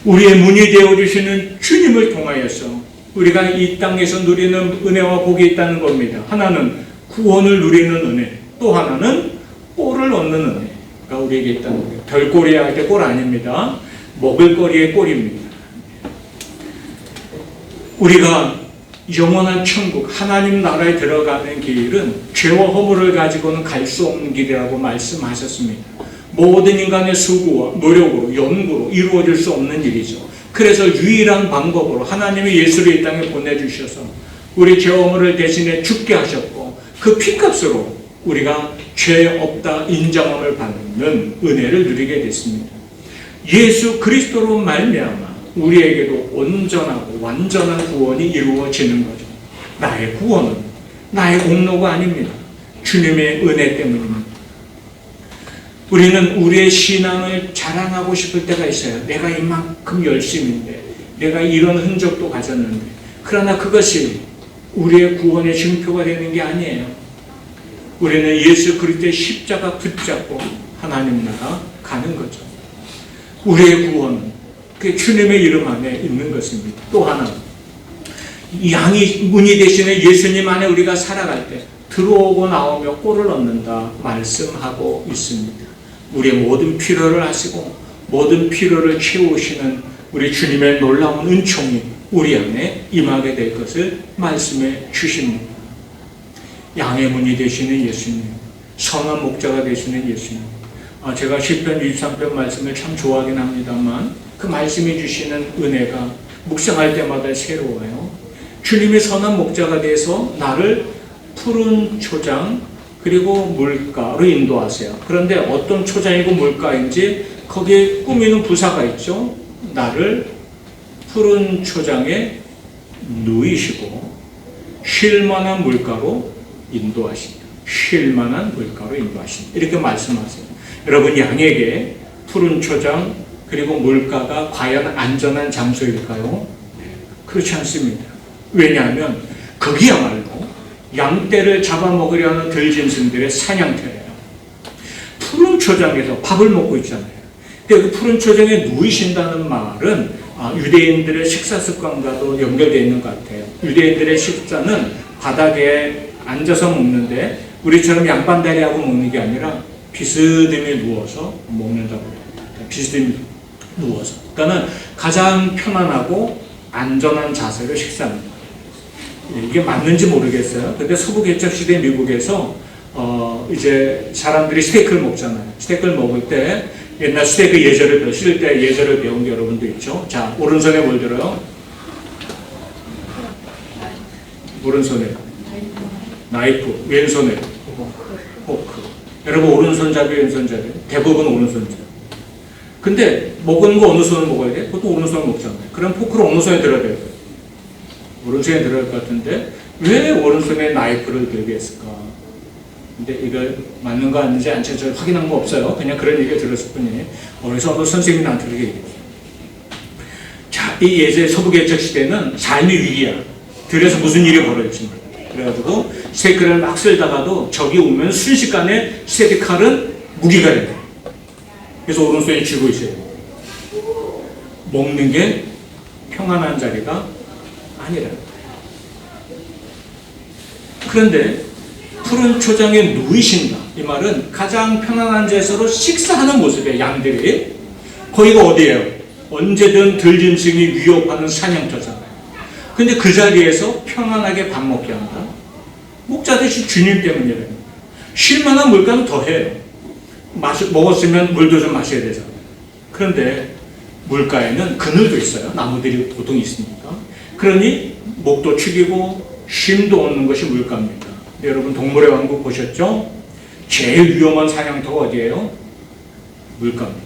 우리의 문이 되어주시는 주님을 통하여서 우리가 이 땅에서 누리는 은혜와 복이 있다는 겁니다. 하나는 구원을 누리는 은혜, 또 하나는 꼴을 얻는 은혜가 우리에게 있다는 거예요. 별꼴이야 할 때 꼴 아닙니다. 먹을거리의 꼴입니다. 우리가 영원한 천국, 하나님 나라에 들어가는 길은 죄와 허물을 가지고는 갈 수 없는 길이라고 말씀하셨습니다. 모든 인간의 수고와 노력으로, 연구로 이루어질 수 없는 일이죠. 그래서 유일한 방법으로 하나님이 예수를 이 땅에 보내주셔서 우리 죄와 허물을 대신에 죽게 하셨고 그 피값으로 우리가 죄 없다 인정함을 받는 은혜를 누리게 됐습니다. 예수 그리스도로 말미암아 우리에게도 온전하고 완전한 구원이 이루어지는 거죠. 나의 구원은 나의 공로가 아닙니다. 주님의 은혜 때문입니다. 우리는 우리의 신앙을 자랑하고 싶을 때가 있어요. 내가 이만큼 열심인데, 내가 이런 흔적도 가졌는데, 그러나 그것이 우리의 구원의 증표가 되는 게 아니에요. 우리는 예수 그리스도의 십자가 붙잡고 하나님 나라 가는 거죠. 우리의 구원은 그 주님의 이름 안에 있는 것입니다. 또 하나, 양이 문이 되시는 예수님 안에 우리가 살아갈 때 들어오고 나오며 꼴을 얻는다 말씀하고 있습니다. 우리의 모든 필요를 아시고 모든 필요를 채우시는 우리 주님의 놀라운 은총이 우리 안에 임하게 될 것을 말씀해 주십니다. 양의 문이 되시는 예수님, 선한 목자가 되시는 예수님. 제가 시편 23편 말씀을 참 좋아하긴 합니다만 그 말씀해 주시는 은혜가 묵상할 때마다 새로워요. 주님이 선한 목자가 돼서 나를 푸른 초장 그리고 물가로 인도하세요. 그런데 어떤 초장이고 물가인지 거기에 꾸미는 부사가 있죠. 나를 푸른 초장에 누이시고 쉴만한 물가로 인도하신다. 쉴만한 물가로 인도하신다. 이렇게 말씀하세요. 여러분, 양에게 푸른 초장 그리고 물가가 과연 안전한 장소일까요? 그렇지 않습니다. 왜냐하면 거기야말로 양떼를 잡아먹으려 하는 들짐승들의 사냥터예요. 푸른 초장에서 밥을 먹고 있잖아요. 근데 그 푸른 초장에 누이신다는 말은 유대인들의 식사 습관과도 연결되어 있는 것 같아요. 유대인들의 식사는 바닥에 앉아서 먹는데 우리처럼 양반다리하고 먹는 게 아니라 비스듬히 누워서 먹는다고 해요. 비스듬히 누워서. 그러니까 가장 편안하고 안전한 자세로 식사합니다. 이게 맞는지 모르겠어요. 근데 서부 개척 시대 미국에서 이제 사람들이 스테이크를 먹잖아요. 스테이크를 먹을 때 옛날 스테이크 예절을 실 때 예절을 배운 게 여러분도 있죠. 자, 오른손에 뭘 들어요? 오른손에 나이프, 왼손에 포크. 여러분, 오른손잡이, 왼손잡이. 대부분 오른손잡이. 근데 먹은 거 어느 손을 먹어야 돼? 보통 오른손을 먹잖아요. 그럼 포크를 어느 손에 들어야 돼요? 오른손에 들어갈 것 같은데 왜 오른손에 나이프를 들게 했을까? 근데 이거 맞는 거 아닌지 안 저 확인한 거 없어요. 그냥 그런 얘기를 들었을 뿐이에요. 그래서 어느 선생님이 나한테 그렇게 얘기해요. 자, 이 예제 서부 개척 시대는 삶이 위기야. 들에서 무슨 일이 벌어질지 몰라. 그래가지고 스테이크를 막 쓸다가도 적이 오면 순식간에 스테이크 칼은 무기가 돼요. 그래서 오른손에 쥐고 있어요. 먹는 게 평안한 자리가 아니라. 그런데 푸른 초장에 누이신다. 이 말은 가장 편안한 자세로 식사하는 모습이에요. 양들이. 거기가 어디예요? 언제든 들짐승이 위협하는 사냥터잖아요. 근데 그 자리에서 편안하게 밥 먹게 한다. 목자 대신 주님 때문이래요. 쉴만한 물가는 더해요. 먹었으면 물도 좀 마셔야 되잖아요. 그런데 물가에는 그늘도 있어요. 나무들이 보통 있으니까. 그러니 목도 축이고 쉼도 얻는 것이 물가입니다. 여러분, 동물의 왕국 보셨죠? 제일 위험한 사냥터가 어디예요? 물가입니다.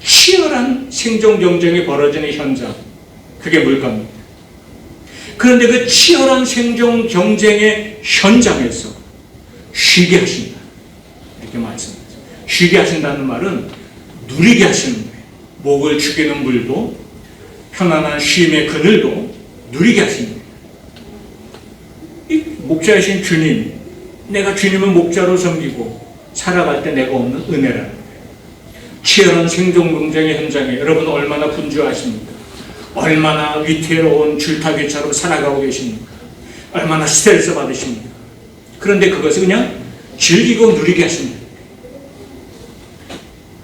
치열한 생존 경쟁이 벌어지는 현장, 그게 물가입니다. 그런데 그 치열한 생존 경쟁의 현장에서 쉬게 하신다. 이렇게 말씀하죠. 쉬게 하신다는 말은 누리게 하시는 거예요. 목을 축이는 물도 편안한 쉼의 그늘도 누리게 하시는 거예요. 이 목자이신 주님, 내가 주님을 목자로 섬기고 살아갈 때 내가 얻는 은혜라는 거예요. 치열한 생존 경쟁의 현장에 여러분 얼마나 분주하십니까? 얼마나 위태로운 줄타기처럼 살아가고 계십니까? 얼마나 스트레스 받으십니까? 그런데 그것을 그냥 즐기고 누리게 하십니다.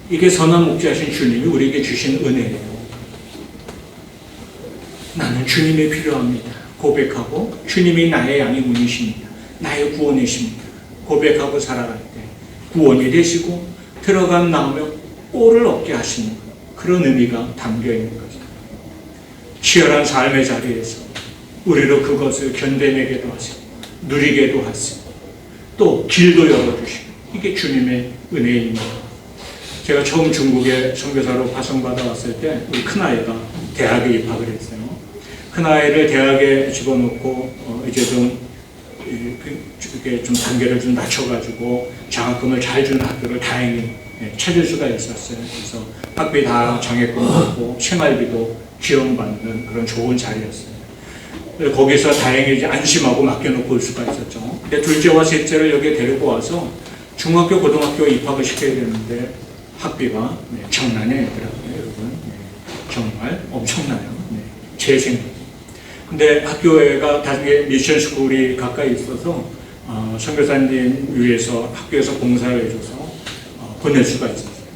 이게 선한 목자이신 주님이 우리에게 주신 은혜예요. 나는 주님이 필요합니다. 고백하고 주님이 나의 양의 문이십니다. 나의 구원이십니다. 고백하고 살아갈 때 구원이 되시고 들어간 나오며 꼴을 얻게 하시는 그런 의미가 담겨 있는 거죠. 치열한 삶의 자리에서 우리로 그것을 견뎌내게도 하시고 누리게도 하시고 또 길도 열어주시고, 이게 주님의 은혜입니다. 제가 처음 중국에 선교사로 파송받아 왔을 때 우리 큰아이가 대학에 입학을 했어요. 큰아이를 대학에 집어넣고 이제 좀 이렇게 좀 단계를 좀 낮춰가지고 장학금을 잘 주는 학교를 다행히 찾을 수가 있었어요. 그래서 학비 다 장학금 받고 생활비도 지원받는 그런 좋은 자리였어요. 거기서 다행히 이제 안심하고 맡겨놓고 올 수가 있었죠. 근데 둘째와 셋째를 여기에 데리고 와서 중학교, 고등학교에 입학을 시켜야 되는데 학비가 장난이 아니더라고요, 여러분. 정말 엄청나요. 제 생각. 근데 학교가 나중에 미션 스쿨이 가까이 있어서 선교사님 위해서 학교에서 봉사를 해줘서 보낼 수가 있었어요.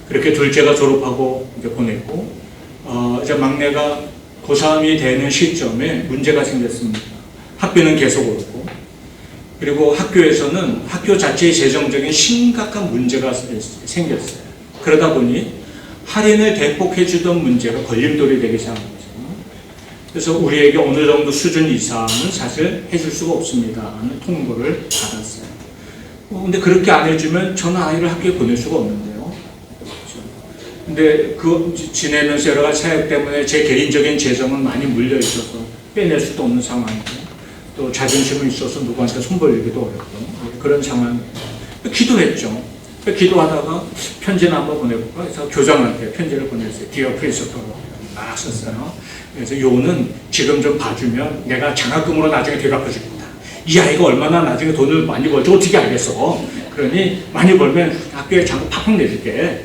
그렇게 둘째가 졸업하고 이제 보냈고 이제 막내가 고3이 되는 시점에 문제가 생겼습니다. 학비는 계속 오르고, 그리고 학교에서는 학교 자체의 재정적인 심각한 문제가 생겼어요. 그러다 보니 할인을 대폭 해주던 문제가 걸림돌이 되기 시작한 거죠. 그래서 우리에게 어느 정도 수준 이상은 사실 해줄 수가 없습니다 하는 통보를 받았어요. 근데 그렇게 안 해주면 저는 아이를 학교에 보낼 수가 없는데요. 근데 그 지내면서 여러 가지 사역 때문에 제 개인적인 재정은 많이 물려 있어서 빼낼 수도 없는 상황이고, 또 자존심은 있어서 누구한테 손 벌리기도 어렵고 그런 상황. 기도했죠. 기도하다가 편지를 한번 보내볼까 해서 교장한테 편지를 보냈어요. 디어 프린시플로 막 썼어요. 그래서 요는 지금 좀 봐주면 내가 장학금으로 나중에 되갚아주겠다. 이 아이가 얼마나 나중에 돈을 많이 벌지 어떻게 알겠어. 그러니 많이 벌면 학교에 장학 팍팍 내줄게.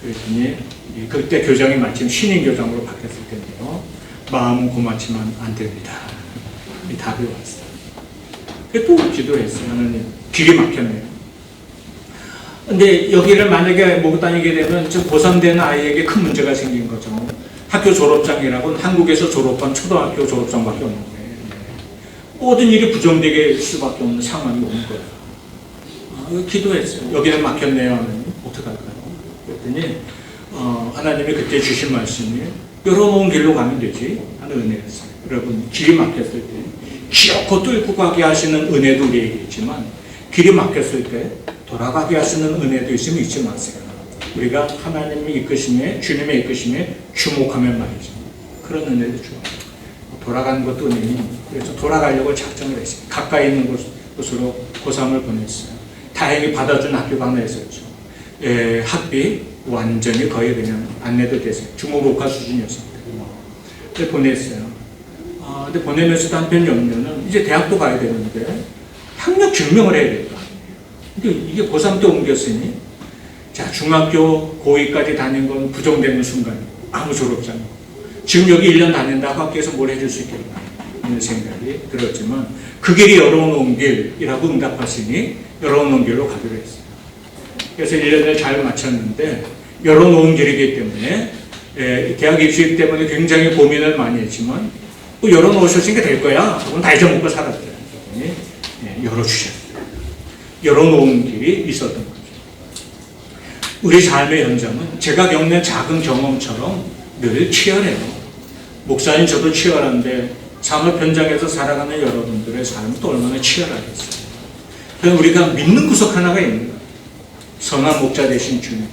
그랬더니 그때 교장이 마침 신인 교장으로 바뀌었을 텐데요. 마음은 고맙지만 안 됩니다. 이 답이 왔어요. 또 기도했어요. 하나님, 길이 막혔네요. 근데 여기를 만약에 못 다니게 되면 지금 고3 되는 아이에게 큰 문제가 생긴 거죠. 학교 졸업장이라고는 한국에서 졸업한 초등학교 졸업장밖에 없는 거예요. 모든 일이 부정되게 수밖에 없는 상황이 오는 거예요. 기도했어요. 여기는 막혔네요. 하나님, 어떡할까요? 그랬더니 하나님이 그때 주신 말씀이 열어놓은 길로 가면 되지 하는 은혜였어요. 여러분, 길이 막혔을 때 기어코 뚫고 가게 하시는 은혜도 우리에게 있지만, 길이 막혔을 때 돌아가게 하시는 은혜도 있으면 잊지 마세요. 우리가 하나님의 이끄심에, 주님의 이끄심에 주목하면 말이죠. 그런 은혜도 좋아요. 돌아가는 것도 은혜니, 그래서 돌아가려고 작정을 했어요. 가까이 있는 곳으로 고3을 보냈어요. 다행히 받아준 학교가 하나 있었죠. 학비 완전히 거의 그냥 안 내도 됐어요. 중고국가 수준이었습니다. 근데 보냈어요. 근데 보내면서도 한편 염려는 이제 대학도 가야 되는데 학력 증명을 해야 될까. 근데 이게 고3 때 옮겼으니, 자, 중학교 고2까지 다닌 건 부정되는 순간이고, 아무 졸업장이고, 지금 여기 1년 다닌다고 학교에서 뭘 해줄 수 있겠나 하는 생각이 들었지만, 그 길이 열어놓은 길이라고 응답하시니 열어놓은 길로 가기로 했어요. 그래서 1년을 잘 마쳤는데, 열어놓은 길이기 때문에 대학 입시 때문에 굉장히 고민을 많이 했지만 또 열어놓으셨으니까 될 거야. 그건 다 잊어먹고 살았어요. 열어주셨어요. 열어놓은 길이 있었던 거죠. 우리 삶의 현장은 제가 겪는 작은 경험처럼 늘 치열해요. 목사님 저도 치열한데 산업 현장에서 살아가는 여러분들의 삶은 또 얼마나 치열하겠어요. 그럼 우리가 믿는 구석 하나가 있는 거예요. 선한 목자 되신 주님.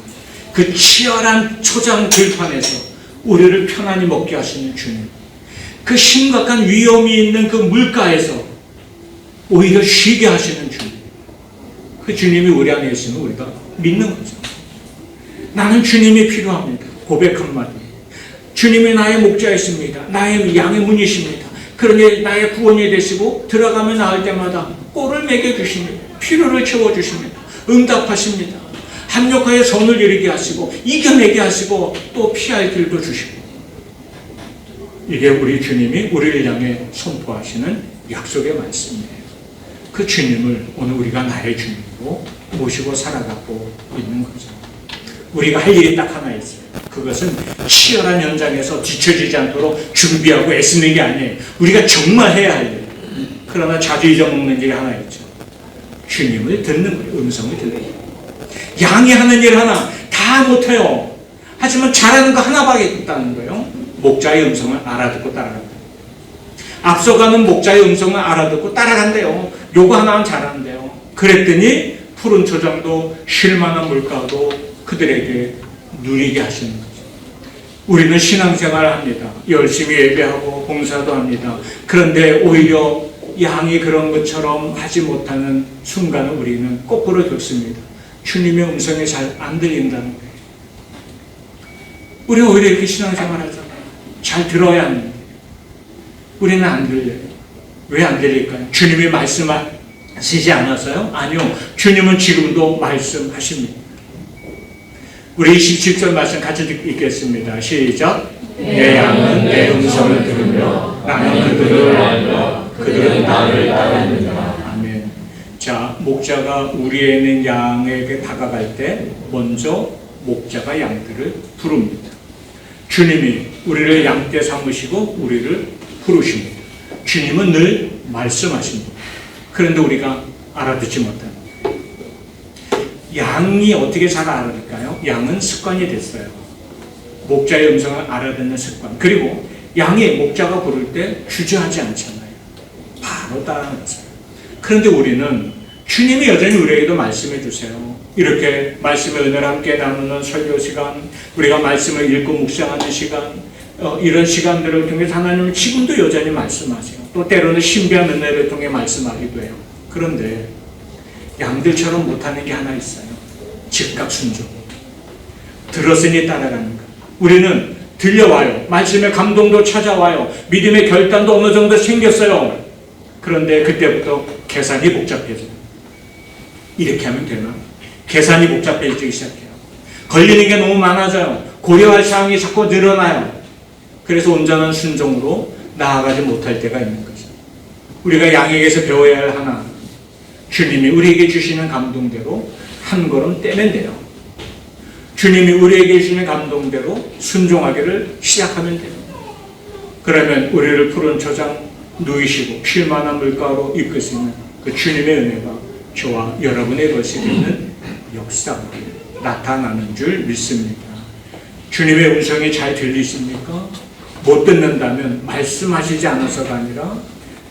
그 치열한 초장 들판에서 우리를 편안히 먹게 하시는 주님. 그 심각한 위험이 있는 그 물가에서 오히려 쉬게 하시는 주님. 그 주님이 우리 안에 있으면 우리가 믿는 거죠. 나는 주님이 필요합니다. 고백 한마디. 주님이 나의 목자이십니다. 나의 양의 문이십니다. 그러니 나의 구원이 되시고 들어가면 나올 때마다 꼴을 먹여주십니다. 필요를 채워주십니다. 응답하십니다. 합력하여 선을 이루게 하시고 이겨내게 하시고 또 피할 길도 주시고, 이게 우리 주님이 우리를 향해 선포하시는 약속의 말씀이에요. 그 주님을 오늘 우리가 나의 주님으로 모시고 살아가고 있는 거죠. 우리가 할 일이 딱 하나 있어요. 그것은 치열한 현장에서 뒤처지지 않도록 준비하고 애쓰는 게 아니에요. 우리가 정말 해야 할 일. 그러나 자주 잊어먹는 일이 하나 있죠. 주님을 듣는 거예요. 음성을 듣는 거예요. 양이 하는 일 하나 다 못해요. 하지만 잘하는 거 하나밖에 있다는 거예요. 목자의 음성을 알아듣고 따라간다. 앞서가는 목자의 음성을 알아듣고 따라간대요. 요거 하나는 잘하는데요. 그랬더니 푸른 초장도 쉴만한 물가도 그들에게 누리게 하시는 거죠. 우리는 신앙생활을 합니다. 열심히 예배하고 봉사도 합니다. 그런데 오히려 양이 그런 것처럼 하지 못하는 순간을 우리는 거꾸로 겪습니다. 주님의 음성이 잘 안 들린다는 거예요. 우리가 오히려 이렇게 신앙생활 하잖아요. 잘 들어야 하는데 우리는 안 들려요. 왜 안 들릴까요? 주님이 말씀하시지 않아서요? 아니요. 주님은 지금도 말씀하십니다. 우리 27절 말씀 같이 읽겠습니다. 시작. 내 양은 내 음성을 들으며 나는 그들을 알며 그들은 나를 따릅니다. 아멘. 자, 목자가 우리에 있는 양에게 다가갈 때 먼저 목자가 양들을 부릅니다. 주님이 우리를 양떼 삼으시고 우리를 부르십니다. 주님은 늘 말씀하십니다. 그런데 우리가 알아듣지 못합니다. 양이 어떻게 잘 알아들까요? 양은 습관이 됐어요. 목자의 음성을 알아듣는 습관. 그리고 양이 목자가 부를 때 주저하지 않잖아요. 바로 따라하면서요. 그런데 우리는 주님이 여전히 우리에게도 말씀해 주세요. 이렇게 말씀의 은혜를 함께 나누는 설교 시간, 우리가 말씀을 읽고 묵상하는 시간, 이런 시간들을 통해서 하나님은 지금도 여전히 말씀하세요. 또 때로는 신비한 은혜를 통해 말씀하기도 해요. 그런데 양들처럼 못하는 게 하나 있어요. 즉각 순종. 들었으니 따라가는 것. 우리는 들려와요. 말씀의 감동도 찾아와요. 믿음의 결단도 어느 정도 생겼어요. 그런데 그때부터 계산이 복잡해져요. 이렇게 하면 되나? 계산이 복잡해지기 시작해요. 걸리는 게 너무 많아져요. 고려할 사항이 자꾸 늘어나요. 그래서 온전한 순종으로 나아가지 못할 때가 있는 거죠. 우리가 양에게서 배워야 할 하나, 주님이 우리에게 주시는 감동대로 한 걸음 떼면 돼요. 주님이 우리에게 주시는 감동대로 순종하기를 시작하면 돼요. 그러면 우리를 푸른 초장 누이시고 쉴만한 물가로 이끄시는 그 주님의 은혜가 저와 여러분의 것이 되는 역사가 나타나는 줄 믿습니다. 주님의 음성이 잘 들리십니까? 못 듣는다면 말씀하시지 않아서가 아니라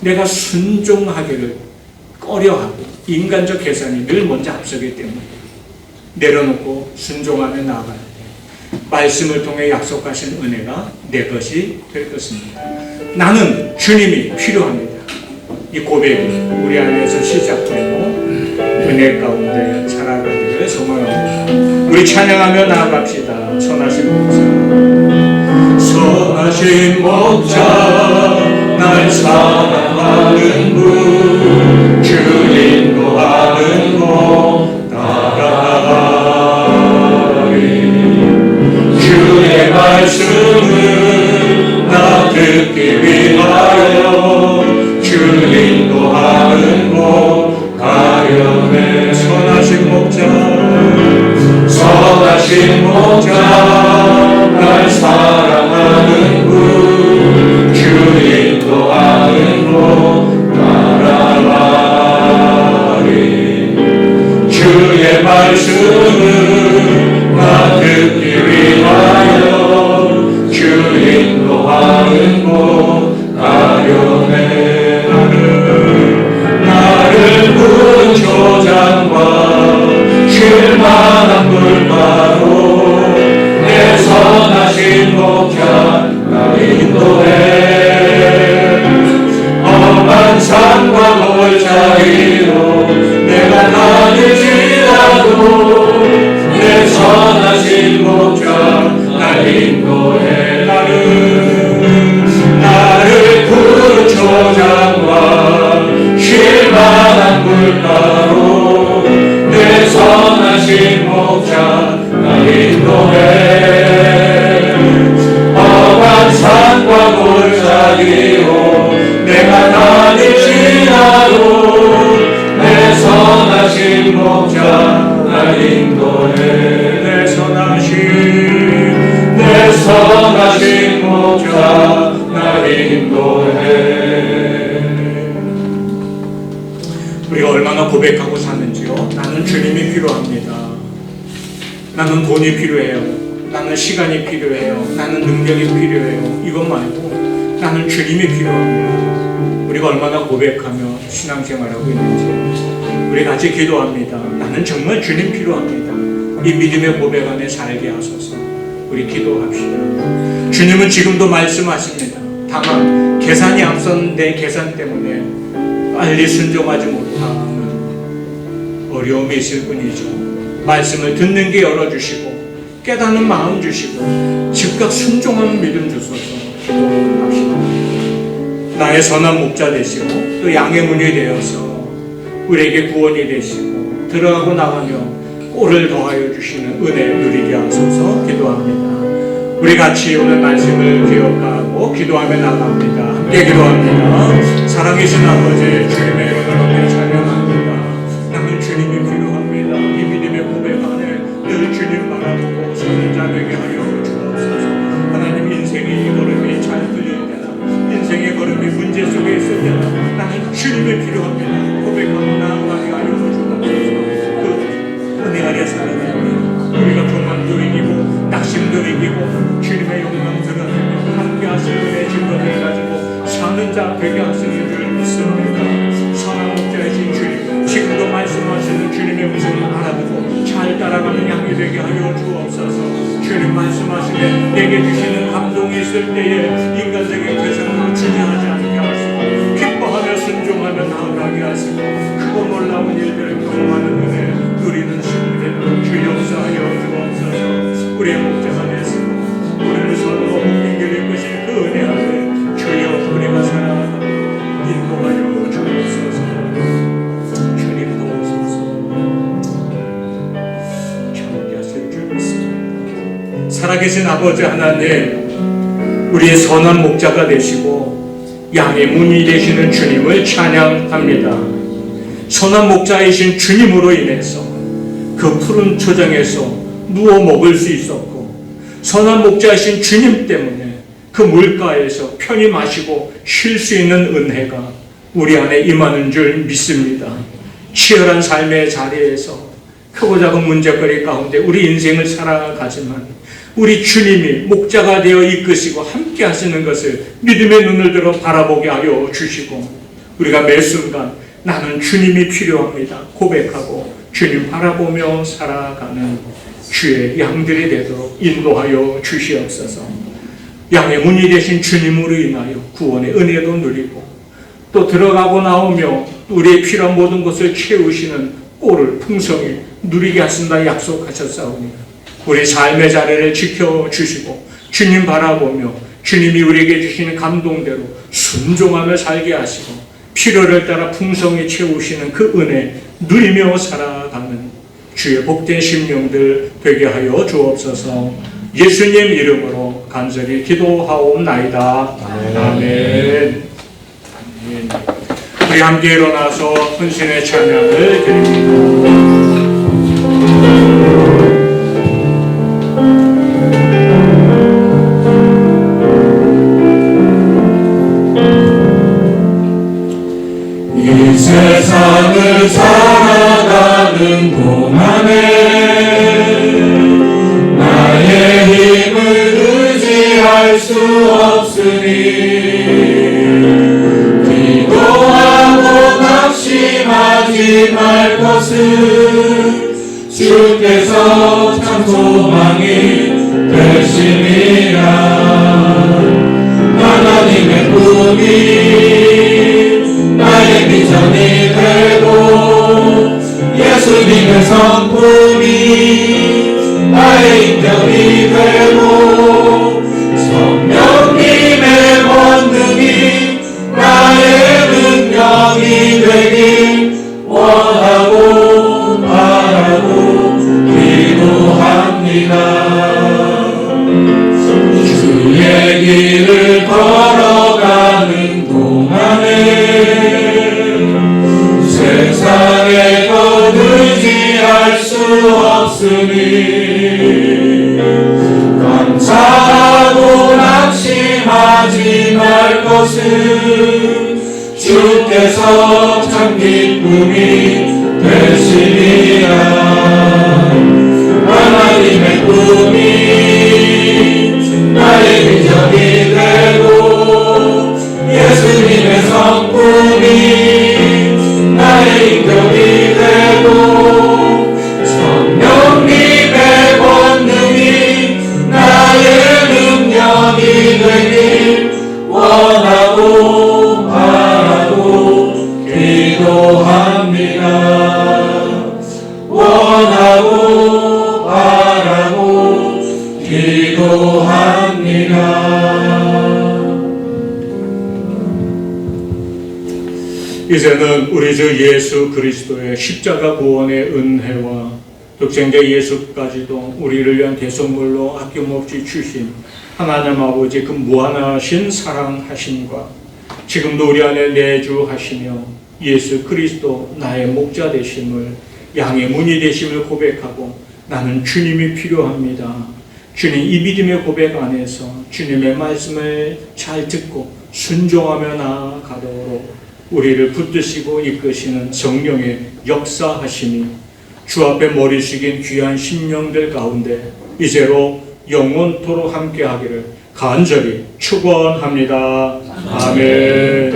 내가 순종하기를 꺼려하고 인간적 계산이 늘 먼저 앞서기 때문에 내려놓고 순종하며 나아갈 때 말씀을 통해 약속하신 은혜가 내 것이 될 것입니다. 나는 주님이 필요합니다. 이 고백이 우리 안에서 시작되고 은혜 가운데 살아가기를 소망합니다. 우리 찬양하며 나아갑시다. 선하신 목자, 선하신 목자, 날 사랑하는 분, 주 인도하는 곳 따라가리. 주의 말씀을 나 듣기 위하여 주 인도하는 곳 가려네. 선하신 목자, 선하신 목자, 날 사랑하는 분, 주 인도하는 곳 따라가리. 주의 말씀을 나 듣기 위하여 주 인도하는 곳 가려네. 나를 푸른 초장과 쉴만한 물가로 내 선하신 목자 나 인도해. 험한 산과 골짜기로 내가 다닐지라도 내 선하신 목자 나 인도해. 나를 푸른 초장과 쉴만한 물가로 내 선하신 목자 나 인도해. 험한 산과 골짜기로 내가 다닐지라도 내 선하신 목자 나 인도해. 내 선하신 목자 나 인도해. 우리가 얼마나 고백하고 사는지요. 나는 주님이 필요합니다. 나는 돈이 필요해요. 나는 시간이 필요해요. 나는 능력이 필요해요. 이것 말고 나는 주님이 필요합니다. 우리가 얼마나 고백하며 신앙생활하고 있는지 우리 같이 기도합니다. 나는 정말 주님 필요합니다. 이 믿음의 고백 안에 살게 하소서. 우리 기도합시다. 주님은 지금도 말씀하십니다. 다만 계산이 앞선 내 계산 때문에 빨리 순종하지 못하는 어려움이 있을 뿐이죠. 말씀을 듣는 게 열어주시고 깨닫는 마음 주시고 즉각 순종하는 믿음 주소서. 기도합시다. 나의 선한 목자 되시고 또 양의 문이 되어서 우리에게 구원이 되시고 들어가고 나가며 꼴을 더하여 주시는 은혜 누리게 하소서. 기도합니다. 우리 같이 오늘 말씀을 기억하고 기도하며 나갑니다. 함께 기도합니다. 살아계신 아버지 주님의 이름으로 찬양합니다. 나는 주님이 필요합니다. 이 믿음의 고백 안에 늘 주님 바라보고 서는 자 되게 하여 주옵소서. 하나님 인생의 걸음이 잘 풀릴 때나 인생의 걸음이 문제 속에 있을 때나 나는 주님이 필요합니다. 고백하고 나아가게 하여 주옵소서. 그 은혜 아래 살아가며 우리가 교만도 이기고 낙심도 이기고 주님의 영광 드러내며 함께 하시는 은혜 증거를 가지고 사는 자 되게 하시는 줄 믿습니다. 선한 목자이신 주님, 지금도 말씀하시는 주님의 음성을 알아듣고 잘 따라가는 양이 되게 하여 주옵소서. 주님 말씀하시면 내게 주시는 감동이 있을 때에 인간적인 계산으로 주저하지 않게 하시고 기뻐하며 순종하며 나아가게 하시고 크고 놀라운 일들을 경험하는 은혜 누리는 신들을 주 역사하여 주옵소서. 우리의 목자가 되시고 우리를 서로 목숨길 것이 그 은혜 안에 주여 우리가 살아가고 인도하여 주옵소서. 주님 도우소서. 참게 하실 줄 믿습니다. 살아계신 아버지 하나님, 우리의 선한 목자가 되시고 양의 문이 되시는 주님을 찬양합니다. 선한 목자이신 주님으로 인해서 그 푸른 초장에서 누워 먹을 수 있었고 선한 목자이신 주님 때문에 그 물가에서 편히 마시고 쉴 수 있는 은혜가 우리 안에 임하는 줄 믿습니다. 치열한 삶의 자리에서 크고 작은 문제거리 가운데 우리 인생을 살아가지만 우리 주님이 목자가 되어 이끄시고 함께 하시는 것을 믿음의 눈을 들어 바라보게 하여 주시고 우리가 매 순간 나는 주님이 필요합니다 고백하고 주님 바라보며 살아가는 주의 양들이 되도록 인도하여 주시옵소서. 양의 문이 되신 주님으로 인하여 구원의 은혜도 누리고 또 들어가고 나오며 우리의 필요한 모든 것을 채우시는 꼴을 풍성히 누리게 하신다 약속하셨사오니 우리 삶의 자리를 지켜주시고 주님 바라보며 주님이 우리에게 주시는 감동대로 순종하며 살게 하시고 필요를 따라 풍성히 채우시는 그 은혜 누리며 살아가는 주의 복된 심령들 되게 하여 주옵소서. 예수님 이름으로 간절히 기도하옵나이다. 아멘. 우리 함께 일어나서 헌신의 찬양을 드립니다. 이 세상을 살아가는 동안에 나의 힘을 의지할 수 없으니 기도하고 낙심하지 말 것을 주께서 참 소망이 되심이라. 하나님의 꿈이 나의 비전이 되고 예수님의 성품이 나의 인격이 되고 성령님의 권능이 나의 능력이 되길 원하고 바라고 기도합니다. 주의 길을 걸어가는 동안에 세상에 더 의지할 수 없으니 감사하고 낙심하지 말 것을 주께서 참 기쁨이 되시리라. 하나님의 꿈이 나의 비전이 되고 예수님의 성품 기도합니다. 이제는 우리 주 예수 그리스도의 십자가 구원의 은혜와 독생자 예수까지도 우리를 위한 대속물로 아낌없이 주신 하나님 아버지 그 무한하신 사랑하심과 지금도 우리 안에 내주하시며 예수 그리스도 나의 목자 되심을, 양의 문이 되심을 고백하고 나는 주님이 필요합니다. 주님, 이 믿음의 고백 안에서 주님의 말씀을 잘 듣고 순종하며 나아가도록 우리를 붙드시고 이끄시는 성령의 역사하심이 주 앞에 머리 숙인 귀한 심령들 가운데 이제로 영원토록 함께하기를 간절히 축원합니다. 아멘.